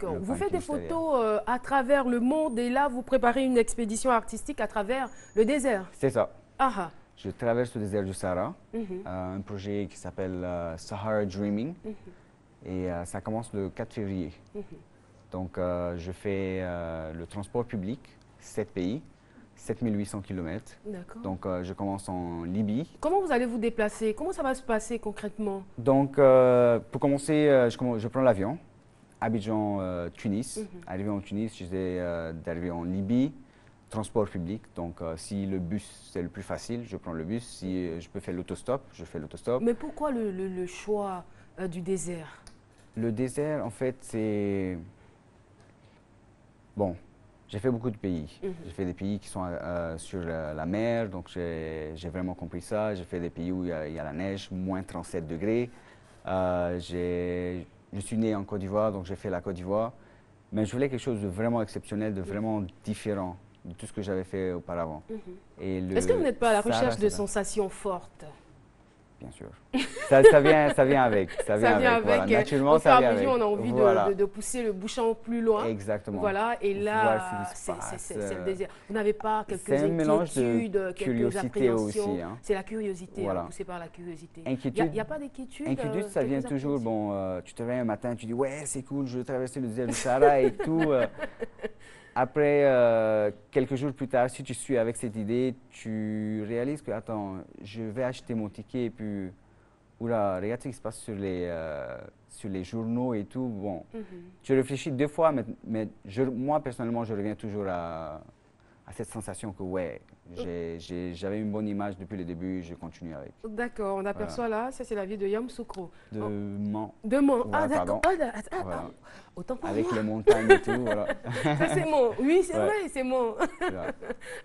Vous faites des photos à travers le monde et là, vous préparez une expédition artistique à travers le désert. C'est ça. Ah ah. Je traverse le désert du Sahara, Mhm. un projet qui s'appelle Sahara Dreaming, Mhm. et ça commence le 4 février. Mhm. Donc, je fais le transport public, 7 pays, 7800 km. D'accord. Donc, je commence en Libye. Comment vous allez vous déplacer? Comment ça va se passer concrètement? Donc, pour commencer, je prends l'avion, Abidjan, Tunis. Arrivé en Tunis, j'essaie d'arriver en Libye, transport public. Donc, si le bus, c'est le plus facile, je prends le bus. Si je peux faire l'autostop, je fais l'autostop. Mais pourquoi le choix du désert? Le désert, en fait, c'est... Bon, j'ai fait beaucoup de pays. J'ai fait des pays qui sont sur la mer, donc j'ai vraiment compris ça. J'ai fait des pays où il y a la neige, moins 37 degrés. Je suis né en Côte d'Ivoire, donc j'ai fait la Côte d'Ivoire. Mais je voulais quelque chose de vraiment exceptionnel, de vraiment différent de tout ce que j'avais fait auparavant. Est-ce que vous n'êtes pas à la Sahara, recherche de c'est ça. sensations fortes? Bien sûr. Ça vient avec. Ça Ça vient avec. Voilà. avec, Naturellement, au fur et ça à vient mesure, avec. on a envie Voilà. de pousser le bouchon plus loin. Exactement. Voilà, et Pour là, voir ce qui se passe. c'est le désir. Vous n'avez pas quelques C'est un mélange de inquiétudes, quelques curiosité appréhensions? aussi, hein. C'est la curiosité, Voilà. poussé par la curiosité. Inquiétude. Il n'y a pas d'inquiétude? Inquiétude, ça vient quelques toujours. appréhensions? Bon, tu te réveilles un matin, tu dis ouais, c'est cool, je vais traverser le désert du Sahara et tout. Après, quelques jours plus tard, si tu suis avec cette idée, tu réalises que attends, je vais acheter mon ticket et puis oula, regarde ce qui se passe sur les journaux et tout. Bon, tu réfléchis deux fois, mais moi, personnellement, je reviens toujours à cette sensation que, ouais, j'avais une bonne image depuis le début, je continue avec. D'accord, on aperçoit là, ça c'est la vie de Yamoussoukro. De Mans. De Mans. Voilà, Ah d'accord. pardon. Voilà. Voilà. Autant pour Avec moi. les montagnes et tout, voilà. Ça c'est Mans. Oui, c'est Ouais. vrai, c'est Mans. C'est ça.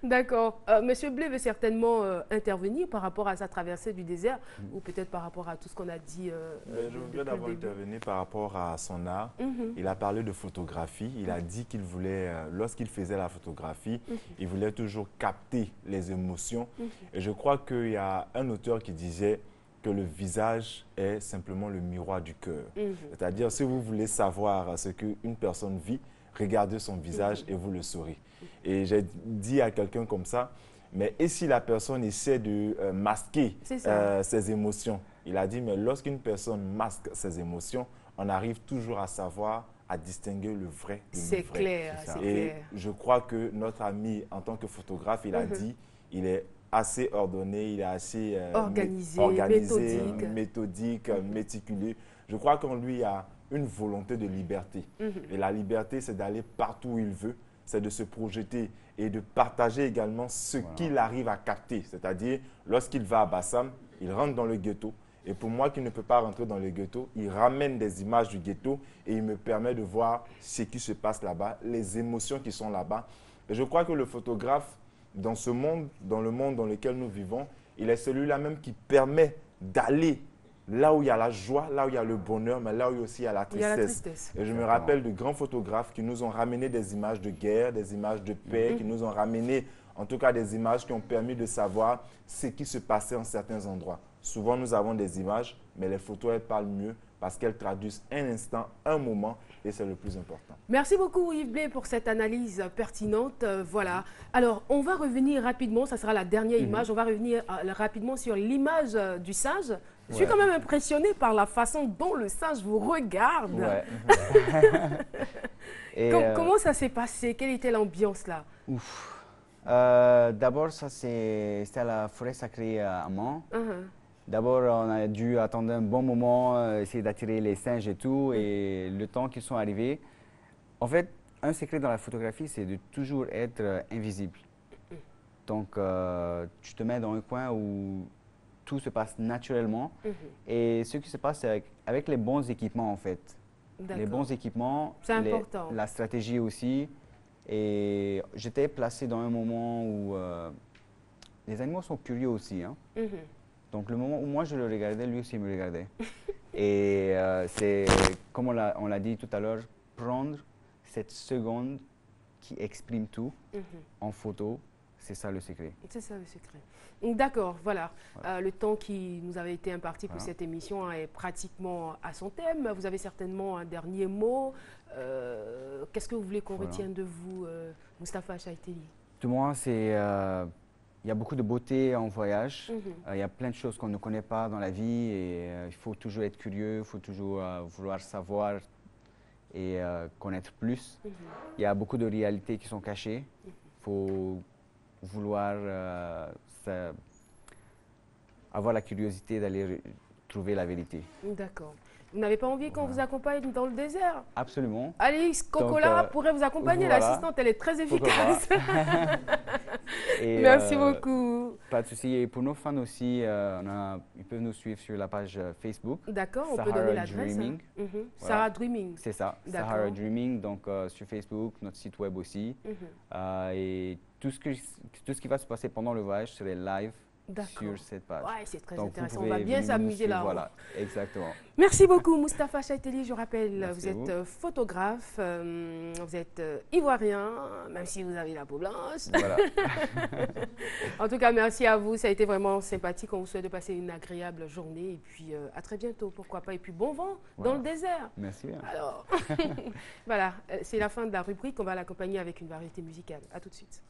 D'accord. Monsieur Blé veut certainement intervenir par rapport à sa traversée du désert ou peut-être par rapport à tout ce qu'on a dit. Je voudrais d'abord intervenir par rapport à son art. Il a parlé de photographie. Il a dit qu'il voulait, lorsqu'il faisait la photographie, il voulait toujours capter les émotions. Et je crois qu'il y a un auteur qui disait que le visage est simplement le miroir du cœur. C'est-à-dire, si vous voulez savoir ce qu'une personne vit, regardez son visage et vous le saurez. Et j'ai dit à quelqu'un comme ça, mais et si la personne essaie de masquer ses émotions? Il a dit, mais lorsqu'une personne masque ses émotions, on arrive toujours à savoir, à distinguer le vrai de C'est l'ivraie. clair, c'est clair. Et je crois que notre ami, en tant que photographe, il a dit, il est assez ordonné, il est assez organisé, méthodique, méticuleux. Je crois qu'en lui, il y a une volonté de liberté. Et la liberté, c'est d'aller partout où il veut, c'est de se projeter et de partager également ce qu'il arrive à capter. C'est-à-dire, lorsqu'il va à Bassam, il rentre dans le ghetto. Et pour moi qui ne peux pas rentrer dans le ghetto, il ramène des images du ghetto et il me permet de voir ce qui se passe là-bas, les émotions qui sont là-bas. Et je crois que le photographe, dans ce monde, dans le monde dans lequel nous vivons, il est celui-là même qui permet d'aller là où il y a la joie, là où il y a le bonheur, mais là où aussi il y a la tristesse. Et je me rappelle de grands photographes qui nous ont ramené des images de guerre, des images de paix, qui nous ont ramené en tout cas des images qui ont permis de savoir ce qui se passait en certains endroits. Souvent nous avons des images, mais les photos elles parlent mieux parce qu'elles traduisent un instant, un moment, et c'est le plus important. Merci beaucoup Yves Blé pour cette analyse pertinente. Voilà. Alors, on va revenir rapidement, ça sera la dernière image, on va revenir rapidement sur l'image du sage. Je suis quand même impressionnée par la façon dont le sage vous regarde. Ouais. Comment ça s'est passé? Quelle était l'ambiance là? D'abord, ça c'était à la forêt sacrée à Mans. D'abord, on a dû attendre un bon moment, essayer d'attirer les singes et tout, et le temps qu'ils sont arrivés. En fait, un secret dans la photographie, c'est de toujours être invisible. Donc, tu te mets dans un coin où tout se passe naturellement. Et ce qui se passe, c'est avec les bons équipements, en fait. Les bons équipements, c'est important. La stratégie aussi. Et j'étais placé dans un moment où les animaux sont curieux aussi, hein. Donc, le moment où moi je le regardais, lui aussi me regardait. Et c'est, comme on l'a dit tout à l'heure, prendre cette seconde qui exprime tout en photo, c'est ça le secret. C'est ça le secret. D'accord, voilà. Le temps qui nous avait été imparti pour cette émission est pratiquement à son thème. Vous avez certainement un dernier mot. Qu'est-ce que vous voulez qu'on retienne de vous, Moustapha Chaïteli? De moi, c'est... il y a beaucoup de beauté en voyage. Il y a plein de choses qu'on ne connaît pas dans la vie et il faut toujours être curieux, il faut toujours vouloir savoir et connaître plus. Il y a beaucoup de réalités qui sont cachées. Il faut vouloir avoir la curiosité d'aller trouver la vérité. D'accord. Vous n'avez pas envie qu'on vous accompagne dans le désert? Absolument. Alice Kokola pourrait vous accompagner. Voilà. L'assistante, elle est très efficace. Et, merci beaucoup. Pas de souci. Et pour nos fans aussi, ils peuvent nous suivre sur la page Facebook. D'accord, on peut donner l'adresse. Dreaming. Voilà. Sahara Dreaming. C'est ça, Sahara Dreaming. Donc sur Facebook, notre site web aussi. Et tout ce qui va se passer pendant le voyage serait live sur cette page. Ouais, c'est très intéressant. On va bien s'amuser là. Voilà, exactement. Merci beaucoup, Moustapha Chaïteli. Je rappelle, vous êtes photographe, vous êtes ivoirien, même si vous avez la peau blanche. Voilà. En tout cas, merci à vous. Ça a été vraiment sympathique. On vous souhaite de passer une agréable journée. Et puis, à très bientôt, pourquoi pas. Et puis, bon vent dans le désert. Merci bien. Alors, voilà, c'est la fin de la rubrique. On va l'accompagner avec une variété musicale. À tout de suite.